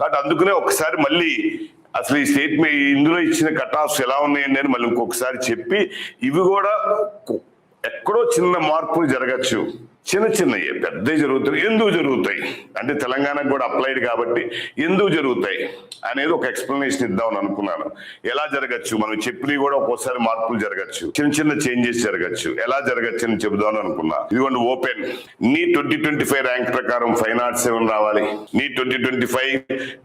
కాబట్టి అందుకనే ఒకసారి మళ్ళీ అసలు ఈ స్టేట్ ఇందులో ఇచ్చిన కట్ ఆఫ్స్ ఎలా ఉన్నాయండి అని మళ్ళీ ఇంకొకసారి చెప్పి ఇవి కూడా ఎక్కడో చిన్న మార్పులు జరగచ్చు, చిన్న చిన్నవి పెద్ద జరుగుతాయి. ఎందుకు జరుగుతాయి అంటే తెలంగాణకు కూడా అప్లైడ్ కాబట్టి ఎందుకు జరుగుతాయి అనేది ఒక ఎక్స్ప్లెనేషన్ ఇద్దామని అనుకున్నాను. ఎలా జరగచ్చు, మనం చెప్పినవి కూడా ఒక్కోసారి మార్పులు జరగచ్చు, చిన్న చిన్న చేంజెస్ జరగచ్చు, ఎలా జరగచ్చు అని చెబుదామని అనుకున్నా. ఇదిగోండి ఓపెన్ నీట్ 2025 ర్యాంక్ ప్రకారం 507 రావాలి. నీట్ 2025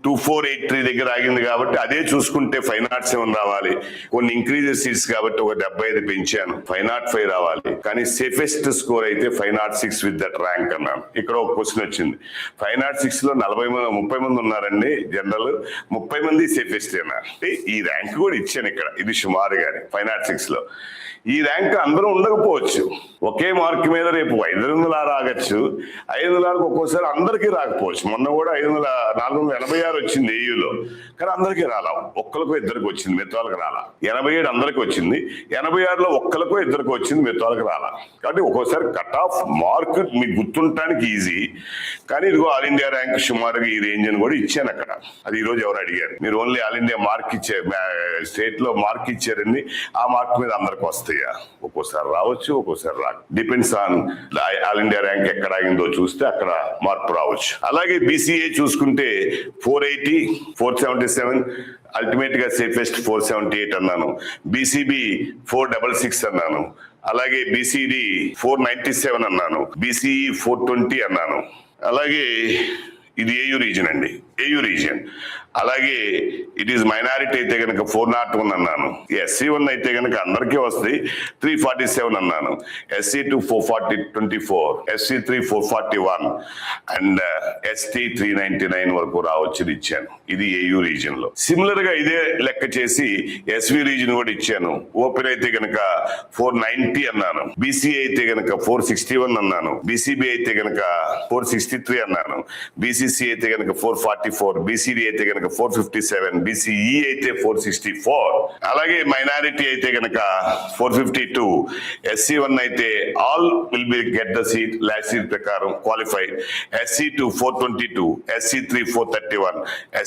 2483 దగ్గర ఆగింది కాబట్టి అదే చూసుకుంటే 507 రావాలి. కొన్ని ఇంక్రీజెస్ సీట్స్ కాబట్టి ఒక 75 పెంచాను, 505 రావాలి. కానీ సేఫెస్ట్ స్కోర్ అయితే 506 విత్ దట్ ర్యాంక్ అన్నాను. ఇక్కడ ఒక క్వశ్చన్ వచ్చింది, 506 లో 30 మంది ఉన్నారండి జనరల్, 30 మంది సేఫెస్ట్ అన్నారు. అంటే ఈ ర్యాంక్ కూడా ఇచ్చాను ఇక్కడ, ఇది సుమారుగా 506 లో. ఈ ర్యాంక్ అందరూ ఉండకపోవచ్చు, ఒకే మార్క్ మీద రేపు 500 రాగచ్చు, 500 ఒక్కోసారి అందరికీ రాకపోవచ్చు. మొన్న కూడా 486 వచ్చింది ఏయూలో, కానీ అందరికీ రాలా, ఒక్కరికో ఇద్దరికి వచ్చింది, మిగతాలకు రాలా. 87 అందరికి వచ్చింది, 86లో ఒక్కరికో ఇద్దరికి వచ్చింది, మిగతాలకు రాలా. కాబట్టి ఒక్కోసారి కట్ ఆఫ్ మార్క్ మీకు గుర్తుండటానికి ఈజీ, కానీ ఇదిగో ఆల్ ఇండియా ర్యాంక్ సుమారుగా ఈ రేంజ్ అని కూడా ఇచ్చాను అక్కడ. అది ఈ రోజు ఎవరు అడిగారు, మీరు ఓన్లీ ఆల్ ఇండియా మార్క్ ఇచ్చే స్టేట్ లో మార్క్ ఇచ్చారండి, ఆ మార్క్ మీద అందరికి వస్తాయా? ఒక్కోసారి రావచ్చు, ఒక్కోసారి రాదు, depends on all India rank ఎక్కడ ఆగిందో చూస్తే అక్కడ మార్పు రావచ్చు. అలాగే బీసీఏ చూసుకుంటే 480, 477, అల్టిమేట్ గా సేఫెస్ట్ 478 అన్నాను. బీసీబీ 466 అన్నాను. అలాగే బీసీడీ 497 అన్నాను. బీసీఈ 420 అన్నాను. అలాగే ఇది ఏయూ రీజన్ అండి, ఏయూ రీజన్. అలాగే ఇట్ ఈస్ మైనారిటీ అయితే కనుక 401 అన్నాను. SC1 అయితే కనుక అందరికీ వస్తాయి, 347 అన్నాను. SC2 424, SC3 441 అండ్ ST 399 వరకు రావచ్చు ఇచ్చాను. ఇది ఏయూ రీజన్ లో. సిమిలర్ గా ఇదే లెక్క చేసి ఎస్వి రీజన్ కూడా ఇచ్చాను. ఓపెన్ అయితే కనుక 490 అన్నాను. బీసీ అయితే కనుక 461 అన్నాను. బీసీబీ అయితే కనుక 463 అన్నాను. బీసీసీ అయితే కనుక 444, బీసీడీ అయితే కనుక 457, బీసీఈ అయితే 464. అలాగే మైనారిటీ అయితే కనుక 452, SC1 అయితే all will be get the seat last seat ప్రకారం క్వాలిఫైడ్. SC2 422, SC3 431,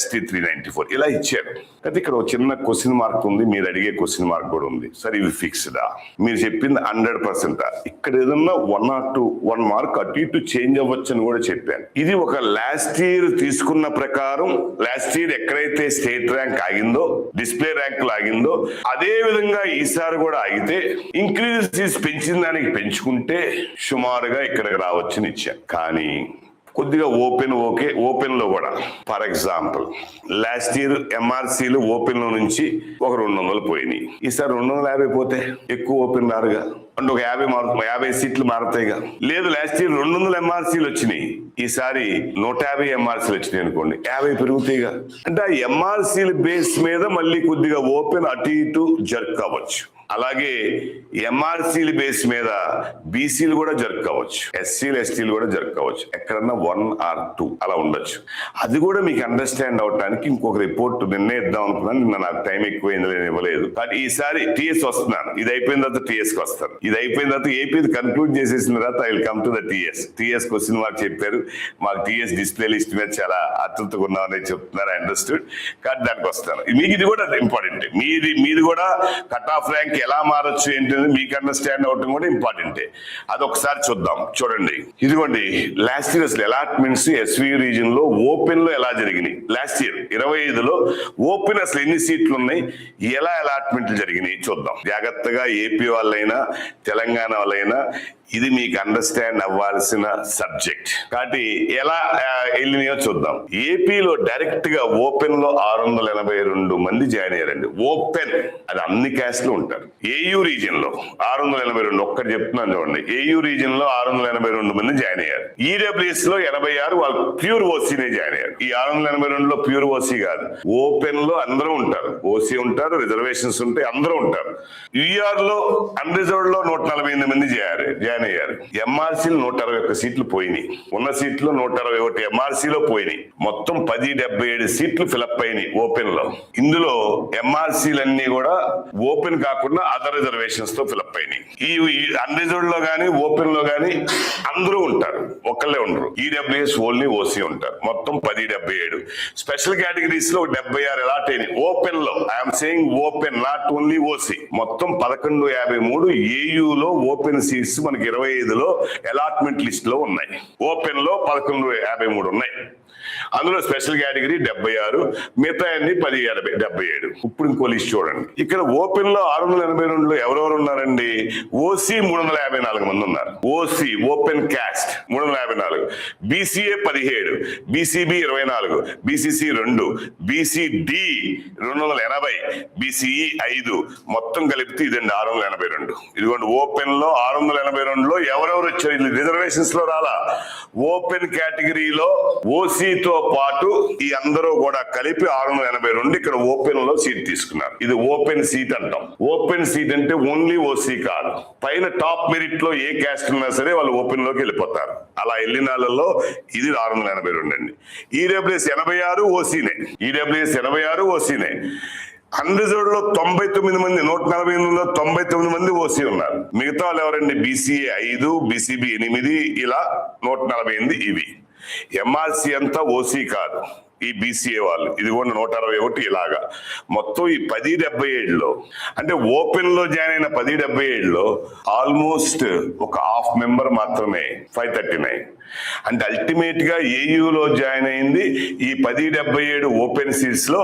ST 394 ఇలా ఇచ్చారు. అయితే ఇక్కడ ఒక చిన్న క్వశ్చన్ మార్క్ ఉంది, మీరు అడిగే క్వశ్చన్ మార్క్ కూడా ఉంది. సరే ఇవి ఫిక్స్డా, మీరు చెప్పింది 100%. ఇక్కడ ఏదన్నా 1 or 2 1 మార్క్ అటు ఇటు చేంజ్ అవ్వచ్చు అని కూడా చెప్పాను. ఇది ఒక లాస్ట్ ఇయర్ తీసుకున్న ప్రకారం, లాస్ట్ ఇయర్ ఎక్కడైతే స్టేట్ ర్యాంక్ ఆగిందో, డిస్ప్లే ర్యాంక్ ఆగిందో అదే విధంగా ఈసారి కూడా ఆగితే ఇంక్రీజెస్ పెంచిన దానికి పెంచుకుంటే సుమారుగా ఇక్కడికి రావచ్చని ఇచ్చాను. కానీ కొద్దిగా ఓపెన్ లో కూడా ఫర్ ఎగ్జాంపుల్ లాస్ట్ ఇయర్ ఎంఆర్సీలు ఓపెన్ లో నుంచి ఒక 200 పోయినాయి. ఈసారి 250 పోతే ఎక్కువ ఓపెన్ రారుగా, అంటే ఒక 50 సీట్లు మారుతాయిగా. లేదు లాస్ట్ ఇయర్ 200 ఎంఆర్సీలు వచ్చినాయి, ఈసారి 150 ఎంఆర్సీలు వచ్చినాయి అనుకోండి, 50 పెరుగుతాయిగా. అంటే ఆ ఎంఆర్సీల బేస్ మీద మళ్ళీ కొద్దిగా ఓపెన్ అటు ఇటు జర్క్ అవ్వచ్చు. అలాగే ఎంఆర్సీల బేస్ మీద బీసీలు కూడా జరుపుకోవచ్చు, ఎస్సీలు ఎస్టీలు కూడా జరుపుకోవచ్చు. ఎక్కడన్నా 1 or 2 అలా ఉండొచ్చు. అది కూడా మీకు అండర్స్టాండ్ అవడానికి ఇంకొక రిపోర్ట్ నిన్నే ఇద్దాం అనుకున్నాను. నిన్న నాకు టైం ఎక్కువైంది, ఇవ్వలేదు. కానీ ఈసారి టీఎస్ వస్తున్నాను. ఇది అయిపోయిన తర్వాత టీఎస్ కి వస్తాను. ఇది అయిపోయిన తర్వాత ఏపీ కన్క్లూడ్ చేసేసిన తర్వాత I will come to the TS question mark చెప్పారు. మాకు టీఎస్ డిస్ప్లే లిస్ట్ మీద చాలా ఆతృతగా ఉన్నామని చెప్తున్నారు, అండర్స్టూడ్. కానీ దానికి వస్తాను. మీకు ఇది కూడా ఇంపార్టెంట్. మీది కూడా కట్ ఆఫ్ ర్యాంక్ ఎలా మారచ్చు ఏంటంటే మీకు అండర్స్టాండ్ అవటం కూడా ఇంపార్టెంటే. అది ఒకసారి చూద్దాం. చూడండి, ఇదిగోండి లాస్ట్ ఇయర్ అసలు అలాట్మెంట్స్ ఎస్వి రీజన్ లో ఓపెన్ లో ఎలా జరిగినాయి. లాస్ట్ ఇయర్ 25లో ఓపెన్ అసలు ఎన్ని సీట్లు ఉన్నాయి, ఎలా అలాట్మెంట్లు జరిగినాయి చూద్దాం. జాగ్రత్తగా ఏపీ వాళ్ళైనా తెలంగాణ వాళ్ళైనా ఇది మీకు అండర్స్టాండ్ అవ్వాల్సిన సబ్జెక్ట్. కాబట్టి ఎలా వెళ్ళినాయో చూద్దాం. ఏపీలో డైరెక్ట్ గా ఓపెన్ లో 682 మంది జాయిన్ అయ్యారండి. ఓపెన్ అది అన్ని క్యాస్ట్లు ఉంటారు. ఏయూ రీజన్ లో 682, ఒక్కటి చెప్తున్నాను చూడండి. ఏయూ రీజన్ లో 682 మంది జాయిన్ అయ్యారు. ఈడబ్ల్యూఎస్ లో 86 వాళ్ళు ప్యూర్ ఓసీనే జాయిన్ అయ్యారు. ఈ 682లో ప్యూర్ ఓసీ కాదు, ఓపెన్ లో అందరూ ఉంటారు. ఓసీ ఉంటారు, రిజర్వేషన్స్ ఉంటాయి, అందరూ ఉంటారు. యూఆర్ లో అన్రిజర్వ్డ్ లో 148 మంది జాయిన్ జాయిన్ అయ్యారు. ఎంఆర్సీలు 161 సీట్లు పోయినాయి. ఉన్న సీట్లు 161 ఎంఆర్సీలో పోయినాయి. మొత్తం 1077 సీట్లు ఫిలప్ అయినాయి ఓపెన్ లో. ఇందులో ఎంఆర్సీలన్నీ కూడా ఓపెన్ కాకుండా అదర్ రిజర్వేషన్స్ తో ఫిలప్ అయినాయి. ఈ అన్రిజర్వ్డ్ లో గానీ ఓపెన్ లో గానీ అందరూ ఉంటారు, ఒక్కళ్ళే ఉండరు. ఈడబ్ల్యూఎస్ ఓన్లీ ఓసీ ఉంటారు. మొత్తం 1077. స్పెషల్ కేటగిరీస్ లో 76 అలాట్ అయినాయి ఓపెన్ లో. I'm saying open, not only OC. మొత్తం 1153 ఏయులో ఓపెన్ సీట్స్ మనకి 25లో అలాట్మెంట్ లిస్ట్ లో ఉన్నాయి. ఓపెన్ లో 1153 ఉన్నాయి. అందులో స్పెషల్ కేటగిరీ 76, మిగతా అన్ని 77. ఇప్పుడు ఇంకో లిస్ట్ చూడండి. ఇక్కడ ఓపెన్ లో 682లో ఎవరెవరు ఉన్నారండి? ఓసీ 354 మంది ఉన్నారు. OC open cast 354, BCA 17, BCB 24, BCC 2, BCD 280, BCE 5, మొత్తం కలిపితే ఇదండి 682. ఇదిగోండి ఓపెన్ లో 682లో ఎవరెవరు వచ్చారు? ఇది రిజర్వేషన్స్ లో రాలా. ఓపెన్ కేటగిరీలో ఓసీతో పాటు ఈ అందరూ కూడా కలిపి 682 ఇక్కడ ఓపెన్ లో సీట్ తీసుకున్నారు. ఇది ఓపెన్ సీట్ అంటాం. ఓపెన్ సీట్ అంటే ఓన్లీ ఓసీ కాదు, పైన టాప్ మెరిట్ లో ఏ క్యాస్ట్ ఉన్నా సరే వాళ్ళు ఓపెన్ లోకి వెళ్ళిపోతారు. అలా వెళ్ళిన వాళ్ళలో ఇది 682 అండి. ఈడబ్ల్యూఎస్ 86 ఓసీనే. ఈడబ్ల్యూఎస్ 86 ఓసీనే. అన్రిజర్వ్డ్ లో 99 మంది, 148లో 99 మంది ఓసీ ఉన్నారు. మిగతా వాళ్ళు ఎవరండి? బీసీఏ 5, బీసీబీ 8, ఇలా 148 ఇవి. ఎంఆర్సీ అంతా ఓసీ కాదు, ఈ బీసీఏ వాళ్ళు. ఇది కూడా 161 ఇలాగా. మొత్తం ఈ 1077లో అంటే ఓపెన్ లో జాయిన్ అయిన 1077లో ఆల్మోస్ట్ ఒక హాఫ్ మెంబర్ మాత్రమే 539. అంటే అల్టిమేట్ గా ఏయులో జాయిన్ అయింది ఈ 1077 ఓపెన్ సీట్స్ లో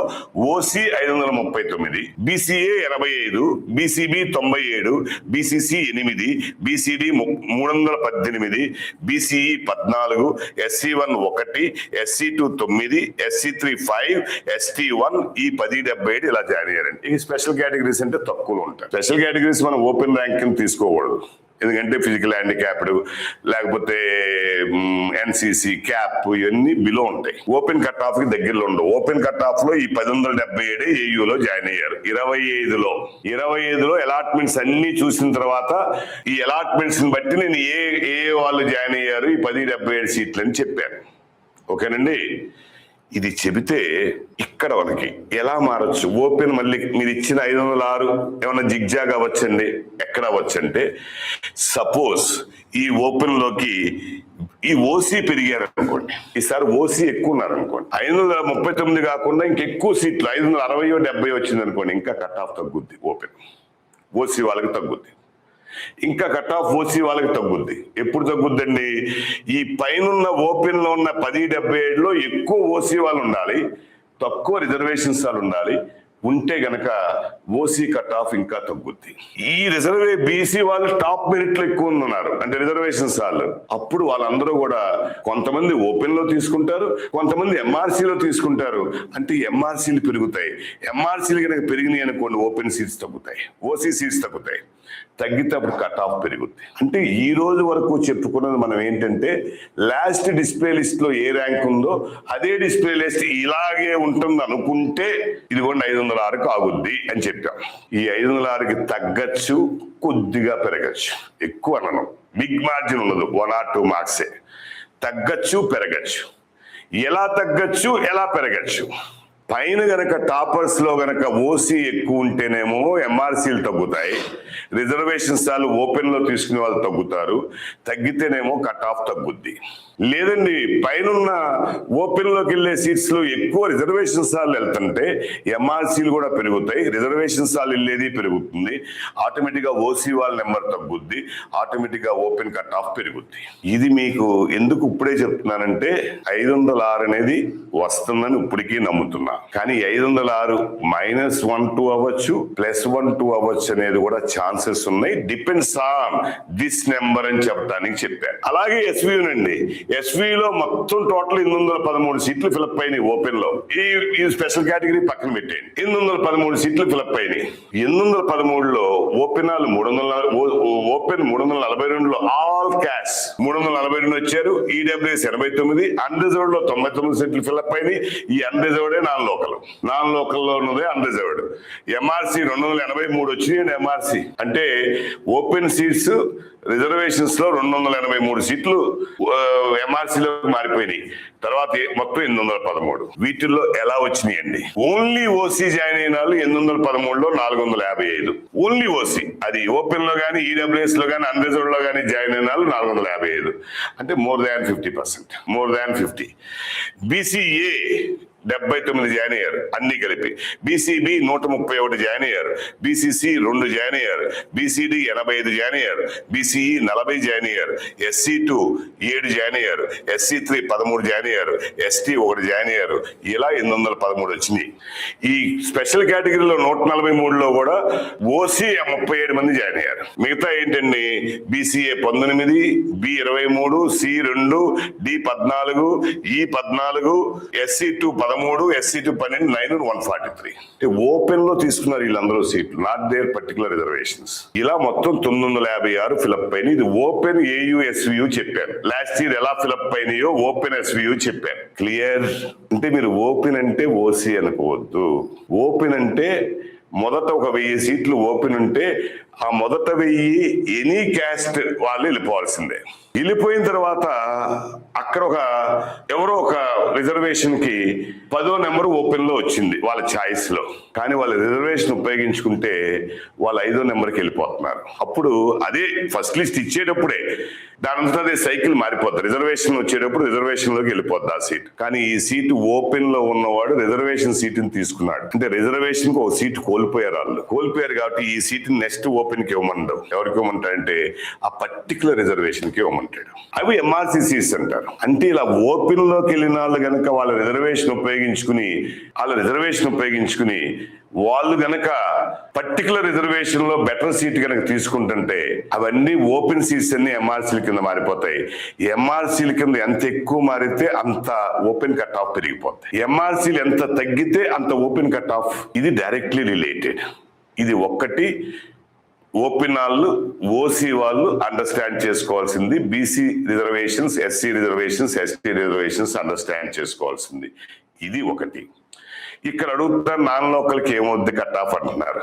OC 539, BCA 85, BCB 97, BCC 8, BCD 318, BCE 14, SC1 1, SC2 9, SC3 5, ST1 ఈ 1077 ఇలా జాయిన్ అయ్యారండి. ఈ స్పెషల్ కేటగిరీస్ అంటే తక్కువలో ఉంటాయి. స్పెషల్ కేటగిరీస్ మనం ఓపెన్ ర్యాంకింగ్ తీసుకోకూడదు, ఎందుకంటే ఫిజికల్ హ్యాండిక్యాప్డ్ లేకపోతే ఎన్సీసీ క్యాప్ ఇవన్నీ బిలో ఉంటాయి. ఓపెన్ కట్ ఆఫ్ కి దగ్గరలో ఉండవు. ఓపెన్ కట్ ఆఫ్ లో ఈ 1077 ఏయులో జాయిన్ అయ్యారు. 25లో అలాట్మెంట్స్ అన్ని చూసిన తర్వాత ఈ అలాట్మెంట్స్ ని బట్టి నేను ఏ వాళ్ళు జాయిన్ అయ్యారు ఈ 1077 సీట్లు అని చెప్పాను. ఓకేనండి. ఇది చెబితే ఇక్కడ మనకి ఎలా మారచ్చు? ఓపెన్ మళ్ళీ మీరు ఇచ్చిన 506 ఏమన్నా జిగ్జాగ్ అవ్వచ్చండి. ఎక్కడ అవ్వచ్చంటే సపోజ్ ఈ ఓపెన్ లోకి ఈ ఓసీ పెరిగారు అనుకోండి, ఈసారి ఓసీ ఎక్కువ ఉన్నారు అనుకోండి, 539 కాకుండా ఇంకెక్కువ సీట్లు 560 70 వచ్చింది అనుకోండి, ఇంకా కట్ ఆఫ్ తగ్గుద్ది. ఓపెన్ ఓసీ వాళ్ళకి తగ్గుద్ది, ఇంకా కట్ ఆఫ్ ఓసీ వాళ్ళకి తగ్గుద్ది. ఎప్పుడు తగ్గుద్దండి? ఈ పైన ఓపెన్ లో ఉన్న 1077లో ఎక్కువ ఓసీ వాళ్ళు ఉండాలి, తక్కువ రిజర్వేషన్స్ వాళ్ళు ఉండాలి. ఉంటే గనక ఓసీ కట్ ఆఫ్ ఇంకా తగ్గుద్ది. ఈ బీసీ వాళ్ళు టాప్ మెరిట్ లో ఎక్కువ ఉన్నారు అంటే రిజర్వేషన్స్ వాళ్ళు. అప్పుడు వాళ్ళందరూ కూడా కొంతమంది ఓపెన్ లో తీసుకుంటారు, కొంతమంది ఎంఆర్సీలో తీసుకుంటారు. అంటే ఎంఆర్సీలు పెరుగుతాయి. ఎంఆర్సీలు కనుక పెరిగినాయి అనుకోండి, ఓపెన్ సీట్స్ తగ్గుతాయి, ఓసీ సీట్స్ తగ్గుతాయి. తగ్గితే అప్పుడు కట్ ఆఫ్ పెరుగుద్ది. అంటే ఈ రోజు వరకు చెప్పుకున్నది మనం ఏంటంటే లాస్ట్ డిస్ప్లే లిస్ట్ లో ఏ ర్యాంక్ ఉందో అదే డిస్ప్లే లిస్ట్ ఇలాగే ఉంటుంది అనుకుంటే ఇదిగోండి 506కు ఆగుద్ది అని చెప్పాం. ఈ 506కి తగ్గచ్చు, కొద్దిగా పెరగచ్చు, ఎక్కువ అనను. బిగ్ మార్జిన్ ఉండదు, 1 or 2 మార్క్సే. తగ్గచ్చు, పెరగచ్చు. ఎలా తగ్గచ్చు, ఎలా పెరగచ్చు? పైన గనక టాపర్స్ లో గనక ఓసీ ఎక్కువ ఉంటేనేమో ఎంఆర్సీలు తగ్గుతాయి, రిజర్వేషన్స్ వాళ్ళు ఓపెన్ లో తీసుకునే వాళ్ళు తగ్గుతారు. తగ్గితేనేమో కట్ ఆఫ్ తగ్గుద్ది. లేదండి పైన ఓపెన్ లోకి వెళ్ళే సీట్స్ లో ఎక్కువ రిజర్వేషన్స్ వాళ్ళు వెళ్తుంటే ఎంఆర్సీలు కూడా పెరుగుతాయి, రిజర్వేషన్స్ వాళ్ళు వెళ్ళేది పెరుగుతుంది. ఆటోమేటిక్ గా ఓసీ వాళ్ళ నెంబర్ తగ్గుద్ది, ఆటోమేటిక్ గా ఓపెన్ కట్ ఆఫ్ పెరుగుద్ది. ఇది మీకు ఎందుకు ఇప్పుడే చెప్తున్నానంటే 506 అనేది వస్తుందని ఇప్పటికీ నమ్ముతున్నా. కానీ 506 -1-2 అవ్వచ్చు, +1-2 అవ్వచ్చు అనేది కూడా ఛాన్సెస్ ఉన్నాయి. డిపెండ్స్ ఆన్ దిస్ నెంబర్ అని చెప్పడానికి చెప్పాను. అలాగే ఎస్వీనండి, ఎస్వీలో మొత్తం టోటల్ 813 సీట్లు ఫిలప్ అయినాయి ఓపెన్ లో. ఈ స్పెషల్ కేటగిరీ పక్కన పెట్టేయండి. 813 సీట్లు ఫిలప్ అయినాయి. 813లో ఓపెన్ వాళ్ళు 342లో ఆల్ క్యాష్ 342 వచ్చారు. ఈడబ్ల్యూఎస్ 89, అన్రిజర్వ్డ్ లో 99 సీట్లు ఫిలప్ అయినాయి. ఈ అన్రిజర్వ్డే నాన్ లోకల్లో ఉన్నదే అన్రిజర్వ్డ్. ఎంఆర్సీ 283 వచ్చినాయి. ఎంఆర్సీ అంటే ఓపెన్ సీట్స్ రిజర్వేషన్స్ లో 283 సీట్లు ఎంఆర్సీలో మారిపోయినాయి. తర్వాత మొత్తం 813. వీటిల్లో ఎలా వచ్చినాయండి? ఓన్లీ ఓసీ జాయిన్ అయిన వాళ్ళు 813లో 455. ఓన్లీ ఓసీ, అది ఓపెన్ లో కానీ ఈడబ్ల్యూఎస్ లో కానీ అన్రిజర్వ్డ్ లో కానీ జాయిన్ అయిన వాళ్ళు 455. అంటే మోర్ దాన్ 50%. బీసీఏ 79 జాయిన్ అయ్యారు అన్ని కలిపి. బీసీబీ 131 జాయిన్ అయ్యారు. బీసీసీ 2 జాయిన్ అయ్యారు. బీసీడీ 85 జాయిన్ అయ్యారు. బీసీఈ 40 జాయిన్ అయ్యారు. SC2 7 జాయిన్ అయ్యారు. SC3 13 జాయిన్ అయ్యారు. ST 1 జాయిన్ అయ్యారు. ఇలా 813 వచ్చినాయి. ఈ స్పెషల్ కేటగిరీలో 143లో కూడా ఓసీ 37 మంది జాయిన్ అయ్యారు. మిగతా ఏంటండి? బీసీఏ 19, బి 23, సి 2, డి 14, ఈ 14, SC2 13, SC2 12, 9 143. ఓపెన్ లో తీసుకున్నారు వీళ్ళందరూ సీట్లు, నాట్ దేర్ పర్టికులర్ రిజర్వేషన్స్. ఇలా మొత్తం 956 ఫిలప్ అయినాయి. ఇది ఓపెన్ AU SVU చెప్పాను. లాస్ట్ ఇయర్ ఎలా ఫిలప్ అయినాయో ఓపెన్ SVU చెప్పాను. క్లియర్? అంటే మీరు ఓపెన్ అంటే ఓసీ అనుకోవద్దు. ఓపెన్ అంటే మొదట ఒక 1000 సీట్లు ఓపెన్ ఉంటే ఆ మొదట 1000 ఎనీ క్యాస్ట్ వాళ్ళు వెళ్ళిపోవాల్సిందే. వెళ్ళిపోయిన తర్వాత అక్కడ ఎవరో ఒక రిజర్వేషన్ కి 10వ నెంబర్ ఓపెన్ లో వచ్చింది వాళ్ళ ఛాయిస్ లో, కానీ వాళ్ళ రిజర్వేషన్ ఉపయోగించుకుంటే వాళ్ళు 5వ నెంబర్కి వెళ్ళిపోతున్నారు. అప్పుడు అదే ఫస్ట్ లిస్ట్ ఇచ్చేటప్పుడే దాని అదే సైకిల్ మారిపోద్ది. రిజర్వేషన్ వచ్చేటప్పుడు రిజర్వేషన్ లోకి వెళ్ళిపోద్ది ఆ సీట్. కానీ ఈ సీటు ఓపెన్ లో ఉన్నవాడు రిజర్వేషన్ సీటుని తీసుకున్నాడు. అంటే రిజర్వేషన్ కు ఒక సీటు కోల్పోయారు కాబట్టి ఈ సీటుని నెక్స్ట్ ఓపెన్ కి ఇవ్వమంటాడు. ఎవరికి ఇవ్వమంటాడంటే ఆ పర్టికులర్ రిజర్వేషన్ కి ఇవ్వమంటాడు. అవి MRC సీట్స్ అంటారు. అంటే ఇలా ఓపెన్ లోకి వెళ్ళిన వాళ్ళు గనక వాళ్ళ రిజర్వేషన్ ఉపయోగించుకుని వాళ్ళు గనక పర్టికులర్ రిజర్వేషన్ లో బెటర్ సీట్ గనక తీసుకుంటుంటే అవన్నీ ఓపెన్ సీట్స్ అన్ని MRCల కింద మారిపోతాయి. MRCల కింద ఎంత ఎక్కువ మారితే అంత ఓపెన్ కట్ ఆఫ్ పెరిగిపోతాయి. MRCలు ఎంత తగ్గితే అంత ఓపెన్ కట్ ఆఫ్. ఇది డైరెక్ట్లీ రిలేటెడ్. ఇది ఒక్కటి ఓపెన్ వాళ్ళు ఓసీ వాళ్ళు అండర్స్టాండ్ చేసుకోవాల్సింది. BC reservations, SC reservations, ST reservations understand చేసుకోవాల్సింది. ఇది ఒకటి. ఇక్కడ అడుగుతా నాన్ లోకల్కి ఏమవుద్ది కట్ ఆఫ్ అంటున్నారు.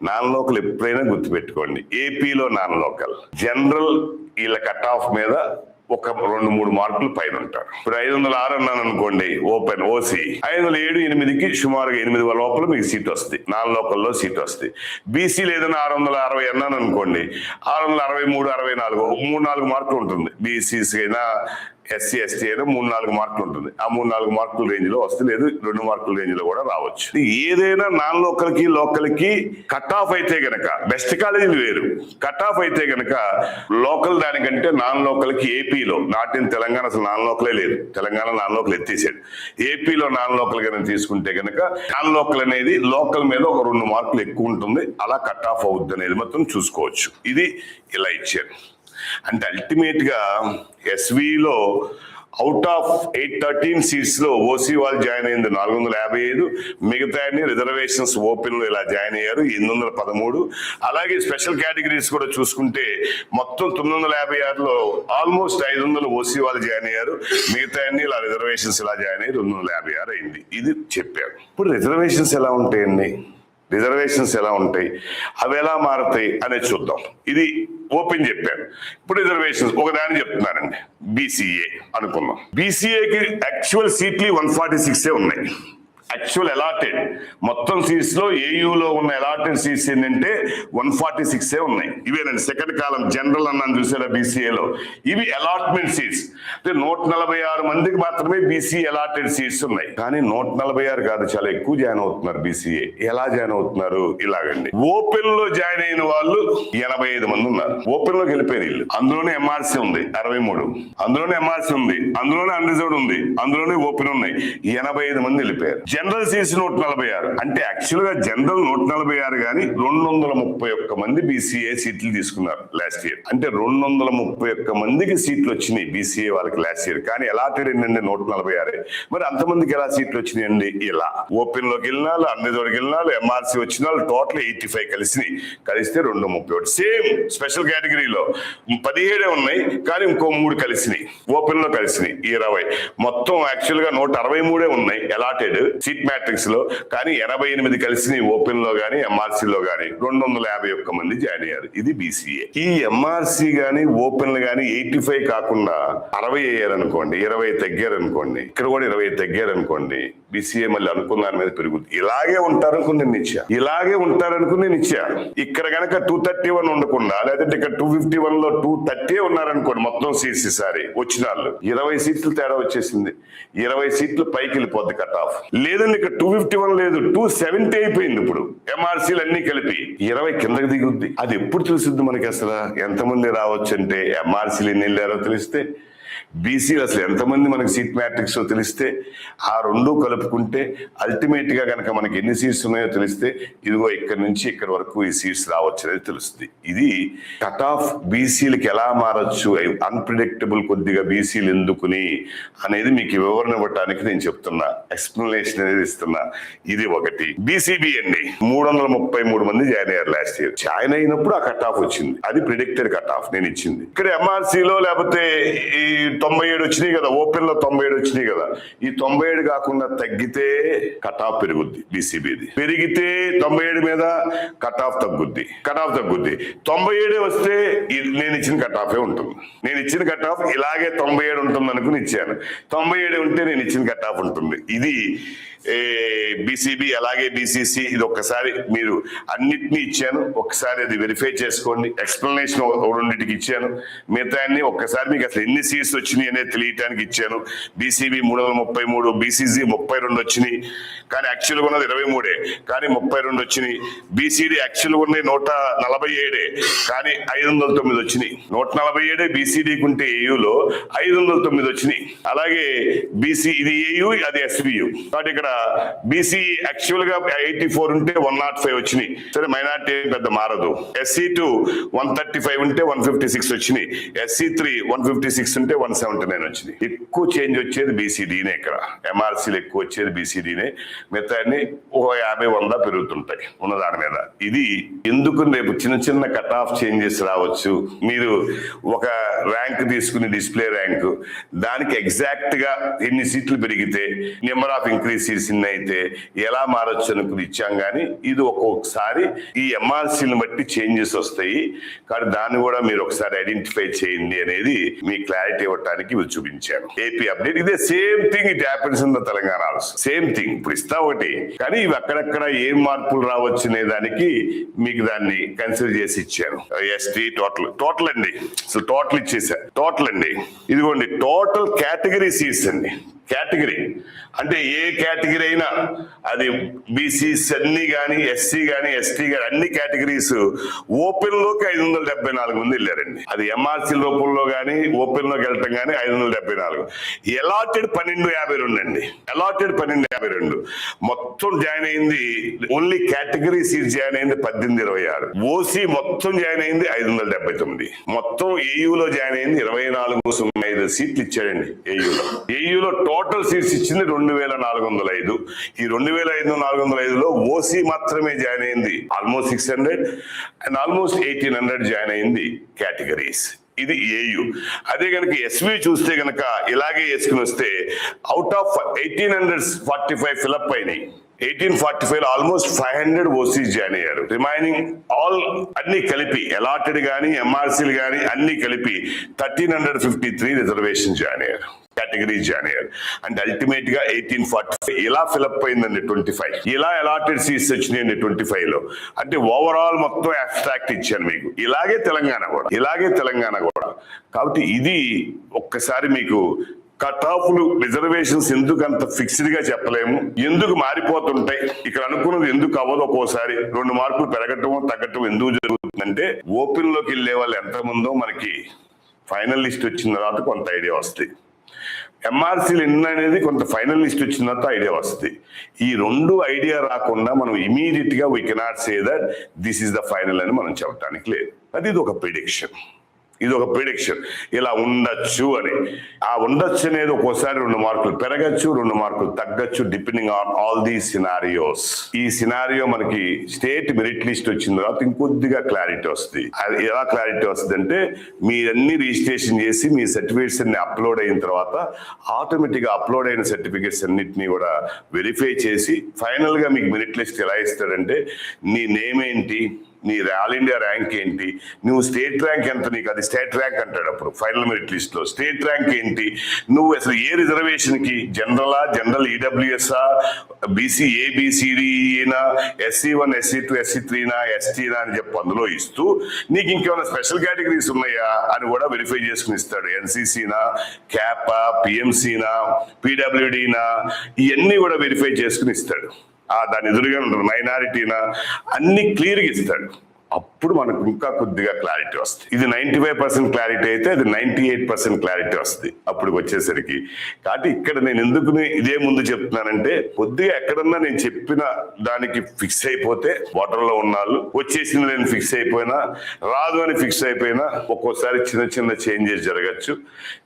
నాన్ లోకల్ ఎప్పుడైనా గుర్తుపెట్టుకోండి, ఏపీలో నాన్ లోకల్ జనరల్ వీళ్ళ కట్ ఆఫ్ మీద ఒక 2-3 మార్కులు పైన ఉంటారు. ఇప్పుడు 506 అన్నాను అనుకోండి ఓపెన్ ఓసీ, 507, 8కి సుమారుగా 8 లోపల మీకు సీట్ వస్తుంది, నాన్ లోకల్లో సీట్ వస్తుంది. బీసీలు ఏదైనా 660 అన్నాను అనుకోండి, 663, 64 3-4 మార్కులు ఉంటుంది. బీసీసీ అయినా SC ST అయినా 3-4 మార్కులు ఉంటుంది. ఆ 3-4 మార్కుల రేంజ్ లో వస్తే, లేదు 2 మార్కుల రేంజ్ లో కూడా రావచ్చు. ఏదైనా నాన్ లోకల్ కి కట్ ఆఫ్ అయితే గనక, బెస్ట్ కాలేజీలు వేరు, కట్ ఆఫ్ అయితే గనక లోకల్ దానికంటే నాన్ లోకల్ కి ఏపీలో, నాట్ ఇన్ తెలంగాణ అసలు నాన్ లోకలే లేదు, తెలంగాణ నాన్ లోకల్ ఎత్తేసాడు. ఏపీలో నాన్ లోకల్ కనుక తీసుకుంటే గనక నాన్ లోకల్ అనేది లోకల్ మీద ఒక 2 మార్కులు ఎక్కువ ఉంటుంది. అలా కట్ ఆఫ్ అవుద్ది అనేది మొత్తం చూసుకోవచ్చు. ఇది ఇలా ఇచ్చారు. అంటే అల్టిమేట్ గా ఎస్విలో అవుట్ ఆఫ్ 813 సీట్స్ లో ఓసీ వాళ్ళు జాయిన్ అయింది 455, మిగతా రిజర్వేషన్స్ ఓపెన్ లో ఇలా జాయిన్ అయ్యారు 813. అలాగే స్పెషల్ కేటగిరీస్ కూడా చూసుకుంటే మొత్తం 956లో ఆల్మోస్ట్ 500 ఓసీ వాళ్ళు జాయిన్ అయ్యారు, మిగతా ఇలా రిజర్వేషన్స్ ఇలా జాయిన్ అయ్యి 256 అయింది. ఇది చెప్పారు. ఇప్పుడు రిజర్వేషన్స్ ఎలా ఉంటాయండి, అవి ఎలా మారుతాయి అనేది చూద్దాం. ఇది ఓపెన్ చెప్పాను. ఇప్పుడు రిజర్వేషన్స్ ఒకదాని చెప్తున్నానండి. బీసీఏ అనుకున్నాం. బీసీఏకి యాక్చువల్ సీట్లు 146 ఉన్నాయి. యాక్చువల్ అలాటెడ్ మొత్తం సీట్స్ లో ఏయూలో ఉన్న అలాటెడ్ సీట్స్ ఏంటంటే 146 ఉన్నాయి. ఇవేనండి సెకండ్ కాలం జనరల్ అన్నాను చూసారా బీసీఏలో. ఇవి అలాట్మెంట్ సీట్స్. అంటే 146 మందికి మాత్రమే బీసీ అలాటెడ్ సీట్స్ ఉన్నాయి. కానీ 146 కాదు, చాలా ఎక్కువ జాయిన్ అవుతున్నారు బీసీఏ. ఎలా జాయిన్ అవుతున్నారు? ఇలాగండి. ఓపెన్ లో జాయిన్ అయిన వాళ్ళు 85 మంది ఉన్నారు. ఓపెన్ లోకి వెళ్ళిపోయారు వీళ్ళు. అందులోనే ఎంఆర్సీ ఉంది 63, అందులోనే ఎంఆర్సీ ఉంది, అందులోనే అన్రిజర్వ్డ్ ఉంది, అందులోనే ఓపెన్ ఉన్నాయి. 85 మంది వెళ్ళిపోయారు. General seats 146. అంటే యాక్చువల్ గా జనరల్ 146 కానీ 231 మంది బీసీఏ సీట్లు తీసుకున్నారు లాస్ట్ ఇయర్. అంటే 231 మందికి సీట్లు వచ్చినాయి బీసీఏ వాళ్ళకి లాస్ట్ ఇయర్. కానీ అలాటెడ్ ఏంటంటే 146. మరి అంతమందికి ఎలా సీట్లు వచ్చినాయండి? ఇలా ఓపెన్ లోకి వెళ్ళిన వాళ్ళు, అన్రిజర్వ్డ్కి వెళ్ళిన వాళ్ళు, ఎంఆర్సీ వచ్చిన వాళ్ళు టోటల్ 85 కలిస్తే 231. సేమ్ స్పెషల్ కేటగిరీలో 17 ఉన్నాయి, కానీ ఇంకో 3 కలిసినాయి. ఓపెన్ లో కలిసినాయి 20. మొత్తం యాక్చువల్ గా 163 ఉన్నాయి అలాటెడ్ సీట్ మ్యాట్రిక్స్ లో. కానీ 88 కలిసి ఓపెన్ లో గానీ ఎంఆర్సీలో గానీ 251 మంది జాయిన్ అయ్యారు. ఇది బీసీఏ. ఈ ఎంఆర్సీ గానీ ఓపెన్ గానీ 85 కాకుండా 60 అయ్యారనుకోండి, 20 తగ్గారనుకోండి, ఇక్కడ కూడా 20 తగ్గారనుకోండి, బీసీఏ మళ్ళీ అనుకున్న దాని మీద పెరుగుతుంది. ఇలాగే ఉంటారనుకుని నేను ఇచ్చా, ఇలాగే ఉంటారనుకుని నేను ఇచ్చా. ఇక్కడ కనుక 231 ఉండకుండా, లేదంటే ఇక్కడ 251 లో 230 ఉన్నారనుకోండి మొత్తం సీట్స్ ఈసారి వచ్చిన వాళ్ళు, 20 సీట్లు తేడా వచ్చేసింది. 20 సీట్లు పైకి వెళ్ళిపోద్ది కట్ ఆఫ్. లేదండి ఇక్కడ 251 లేదు, 270 అయిపోయింది. ఇప్పుడు ఎంఆర్సీలు అన్ని కలిపి 20 కిందకి దిగుద్ది. అది ఎప్పుడు తెలిసిద్ది మనకి? అసలు ఎంతమంది రావచ్చు అంటే ఎంఆర్సీలు ఎన్ని వెళ్ళారో తెలిస్తే, బీసీలు అసలు ఎంతమంది మనకి సీట్ మ్యాట్రిక్స్ తెలిస్తే, ఆ రెండు కలుపుకుంటే అల్టిమేట్ గా కనుక మనకి ఎన్ని సీట్స్ ఉన్నాయో తెలిస్తే, ఇదిగో ఇక్కడి నుంచి ఇక్కడి వరకు ఈ సీట్స్ రావచ్చు అనేది తెలుస్తుంది. ఇది కట్ ఆఫ్ బీసీలకి ఎలా మారచ్చు, అన్ప్రిడిక్టబుల్ కొద్దిగా బీసీలు ఎందుకుని అనేది మీకు వివరణ ఇవ్వడానికి నేను చెప్తున్నా, ఎక్స్ప్లెనేషన్ అనేది ఇస్తున్నా. ఇది ఒకటి. బీసీబీ అండి 333 మంది జాయిన్ అయ్యారు లాస్ట్ ఇయర్. జాయిన్ అయినప్పుడు ఆ కట్ ఆఫ్ వచ్చింది, అది ప్రిడిక్టెడ్ కట్ ఆఫ్ నేను ఇచ్చింది. ఇక్కడ ఎంఆర్సీలో లేకపోతే ఈ 97 వచ్చినాయి కదా, ఓపెన్ లో 97 వచ్చినాయి కదా, ఈ 97 కాకుండా తగ్గితే కట్ ఆఫ్ పెరుగుద్ది. బీసీబీది పెరిగితే 97 మీద కట్ ఆఫ్ తగ్గుద్ది, 97 వస్తే నేను ఇచ్చిన కట్ ఆఫ్ ఉంటుంది. నేను ఇచ్చిన కట్ ఆఫ్ ఇలాగే 97 ఉంటుంది అనుకుని ఇచ్చాను. 97 ఉంటే నేను ఇచ్చిన కట్ ఆఫ్ ఉంటుంది. ఇది బీసీబీ. అలాగే బీసీసీ, ఇది ఒక్కసారి మీరు అన్నిటినీ ఇచ్చాను, ఒక్కసారి అది వెరిఫై చేసుకోండి. ఎక్స్ప్లెనేషన్ రెండింటికి ఇచ్చాను, మిగతా అన్ని ఒక్కసారి మీకు అసలు ఎన్ని సీట్స్ వచ్చినాయి అనేది తెలియటానికి ఇచ్చాను. బీసీబీ 333, బీసీసీ 32 వచ్చినాయి, కానీ యాక్చువల్గా ఉన్నది 23, కానీ 32 వచ్చినాయి. బీసీడీ యాక్చువల్గా ఉన్నాయి 147, కానీ 509 వచ్చినాయి. 147 బీసీడీకి ఉంటే ఏయూలో 509 వచ్చినాయి. అలాగే బీసీ, ఇది ఏయూ, అది ఎస్వియు. కాబట్టి ఇక్కడ బీసీ యాక్చువల్ గా 84 ఉంటే 105 వచ్చినాయి. సరే, మైనార్టీ పెద్ద మారదు. SC2 135 ఉంటే 156 వచ్చినాయి. SC3 156 ఉంటే 179 వచ్చినాయి. ఎక్కువ చేంజ్ వచ్చేది బీసీడీనే. ఇక్కడ ఎంఆర్సీలు ఎక్కువ వచ్చేది బీసీడీనే. మిగతా అన్ని 50-100 పెరుగుతుంటాయి ఉన్న దాని మీద. ఇది ఎందుకు రేపు చిన్న చిన్న కట్ ఆఫ్ చేంజెస్ రావచ్చు. మీరు ఒక ర్యాంక్ తీసుకుని డిస్ప్లే ర్యాంక్, దానికి ఎగ్జాక్ట్ గా ఎన్ని సీట్లు పెరిగితే, నెంబర్ ఆఫ్ ఇంక్రీజ్ సీట్స్ అయితే ఎలా మారచ్చు అనుకుని ఇచ్చాం. కానీ ఇది ఒక్కొక్కసారి ఈ ఎంఆర్సీని బట్టి చేంజెస్ వస్తాయి. కానీ దాన్ని కూడా మీరు ఒకసారి ఐడెంటిఫై చేయండి అనేది మీ క్లారిటీ ఇవ్వడానికి ఇవి చూపించాను. ఏపీ అప్డేట్ ఇదే same thing, it happens in the Telangana also. Same thing. ఇప్పుడు ఇస్తా ఒకటి, కానీ ఇవి అక్కడక్కడ ఏం మార్పులు రావచ్చు అనే దానికి మీకు దాన్ని కన్సిడర్ చేసి ఇచ్చాను. ఎస్టీ టోటల్ అండి, అసలు టోటల్ ఇచ్చేసా. టోటల్ అండి, ఇదిగోండి టోటల్ కేటగిరీ సీట్స్ అండి. కేటగిరీ అంటే ఏ కేటగిరీ అయినా, అది బీసీస్ అన్ని కానీ, ఎస్సీ కానీ, ఎస్టీ కానీ, అన్ని కేటగిరీస్ ఓపెన్ లోకి 574 మంది వెళ్ళారండి. అది ఎంఆర్సీ రూపంలో కానీ, ఓపెన్ లోకి వెళ్ళటం కానీ 574. అలాటెడ్ 1252 అండి. అలాటెడ్ 1252. మొత్తం జాయిన్ అయింది, ఓన్లీ కేటగిరీ సీట్ జాయిన్ అయింది 1826. ఓసీ మొత్తం జాయిన్ అయింది 579. మొత్తం ఏయూలో జాయిన్ అయింది 2405 సీట్లు ఇచ్చాడండి. ఏయూలో టోటల్ సీట్స్ ఇచ్చింది 2405. ఈ 2505లో ఓసీ మాత్రమే జాయిన్ అయింది ఆల్మోస్ట్ 600 అండ్ ఆల్మోస్ట్ 1800 జాయిన్ అయింది కేటగిరీస్. ఇది ఏయు. అదే కనుక ఎస్వి చూస్తే కనుక ఇలాగే వేసుకుని వస్తే అవుట్ ఆఫ్ 1845 ఫిలప్ అయినాయి. 1845 ఆల్మోస్ట్ 500 ఓసీస్ జాయిన్ అయ్యారు. రిమైనింగ్ ఆల్ అన్ని కలిపి, అలాటెడ్ గానీ, ఎంఆర్సీలు గానీ అన్ని కలిపి 1353 రిజర్వేషన్ జాయిన్ అయ్యారు, కేటగిరీ జాయిన్ అయ్యారు. అంటే అల్టిమేట్ గా 1845 ఇలా ఫిలప్ అయిందండి. 25 ఇలా అలాటెడ్ సీట్స్ వచ్చినాయండి 25 లో. అంటే ఓవరాల్ మొత్తం అబ్స్ట్రాక్ట్ ఇచ్చాను మీకు. ఇలాగే తెలంగాణ కూడా. కాబట్టి ఇది ఒక్కసారి మీకు కట్ ఆఫ్లు, రిజర్వేషన్స్ ఎందుకు అంత ఫిక్స్డ్ గా చెప్పలేము, ఎందుకు మారిపోతుంటాయి, ఇక్కడ అనుకున్నది ఎందుకు అవ్వదు, ఒక్కోసారి 2 మార్కులు పెరగటం తగ్గటం ఎందుకు జరుగుతుందంటే, ఓపెన్ లోకి వెళ్ళే వాళ్ళు ఎంతమందో మనకి ఫైనల్ లిస్ట్ వచ్చిన తర్వాత కొంత ఐడియా వస్తాయి. ఎంఆర్సీలు ఎన్ని అనేది కొంత ఫైనల్ లిస్ట్ వచ్చిన తర్వాత ఐడియా వస్తుంది. ఈ 2 ఐడియా రాకుండా మనం ఇమీడియట్ గా we cannot say that this is the final అని మనం చెప్పడానికి లేదు. అది ఒక ప్రిడిక్షన్. ఇది ఒక ప్రిడిక్షన్, ఇలా ఉండొచ్చు అని. ఆ ఉండొచ్చు అనేది ఒక్కోసారి 2 మార్కులు పెరగచ్చు, 2 మార్కులు తగ్గచ్చు, depending on all the scenarios. ఈ సినారియో మనకి స్టేట్ మెరిట్ లిస్ట్ వచ్చిన తర్వాత ఇంకొద్దిగా క్లారిటీ వస్తుంది. అది ఎలా క్లారిటీ వస్తుంది అంటే, మీరన్నీ రిజిస్ట్రేషన్ చేసి మీ సర్టిఫికేట్స్ అన్ని అప్లోడ్ అయిన తర్వాత ఆటోమేటిక్ గా అప్లోడ్ అయిన సర్టిఫికేట్స్ అన్నిటినీ కూడా వెరిఫై చేసి ఫైనల్ గా మీకు మెరిట్ లిస్ట్ ఎలా ఇస్తాడంటే, నీ నేమ్ ఏంటి, నీ ఆల్ ఇండియా ర్యాంక్ ఏంటి, నువ్వు స్టేట్ ర్యాంక్ ఎంత, నీకు అది స్టేట్ ర్యాంక్ అంటాడు. అప్పుడు ఫైనల్ మెరిట్ లిస్ట్ లో స్టేట్ ర్యాంక్ ఏంటి, నువ్వు అసలు ఏ రిజర్వేషన్ కి, జనరల్ ఈడబ్ల్యూఎస్ఆ, బీసీ ఏబిసిడినా, SC1 SC2 SC3 STనా అని చెప్పి అందులో ఇస్తూ, నీకు ఇంకేమైనా స్పెషల్ కేటగిరీస్ ఉన్నాయా అని కూడా వెరిఫై చేసుకుని ఇస్తాడు. NCCనా, క్యాపా, PMCనా, PWDనా, ఇవన్నీ కూడా వెరిఫై చేసుకుని ఇస్తాడు. దాని ఎదురుగా ఉంటుంది మైనారిటీనా, అన్ని క్లియర్గా ఇస్తాడు. అప్పుడు మనకు ఇంకా కొద్దిగా క్లారిటీ వస్తుంది. ఇది 95% క్లారిటీ అయితే అది 98% క్లారిటీ వస్తుంది అప్పుడు వచ్చేసరికి. కాబట్టి ఇక్కడ నేను ఎందుకు ఇదే ముందు చెప్తున్నానంటే, కొద్దిగా ఎక్కడన్నా నేను చెప్పిన దానికి ఫిక్స్ అయిపోతే, వాటర్లో ఉన్నాళ్ళు వచ్చేసింది నేను ఫిక్స్ అయిపోయినా, రాదు అని ఫిక్స్ అయిపోయినా, ఒక్కోసారి చిన్న చిన్న చేంజెస్ జరగచ్చు.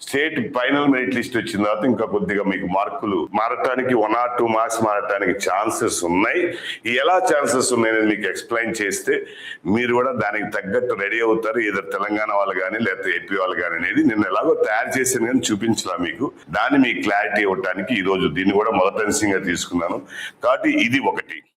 స్టేట్ ఫైనల్ మెరిట్ లిస్ట్ వచ్చిన తర్వాత ఇంకా కొద్దిగా మీకు మార్కులు మారటానికి 1 or 2 మార్క్స్ మారటానికి ఛాన్సెస్ ఉన్నాయి. ఎలా ఛాన్సెస్ ఉన్నాయని మీకు ఎక్స్ప్లెయిన్ చేస్తే మీరు కూడా దానికి తగ్గట్టు రెడీ అవుతారు. ఏదో తెలంగాణ వాళ్ళు కానీ లేకపోతే ఏపీ వాళ్ళు కానీ అనేది నేను ఎలాగో తయారు చేసాను కానీ చూపించలా మీకు. దాన్ని మీకు క్లారిటీ ఇవ్వడానికి ఈ రోజు దీన్ని కూడా మొదటి అంశంగా తీసుకున్నాను. కాబట్టి ఇది ఒకటి.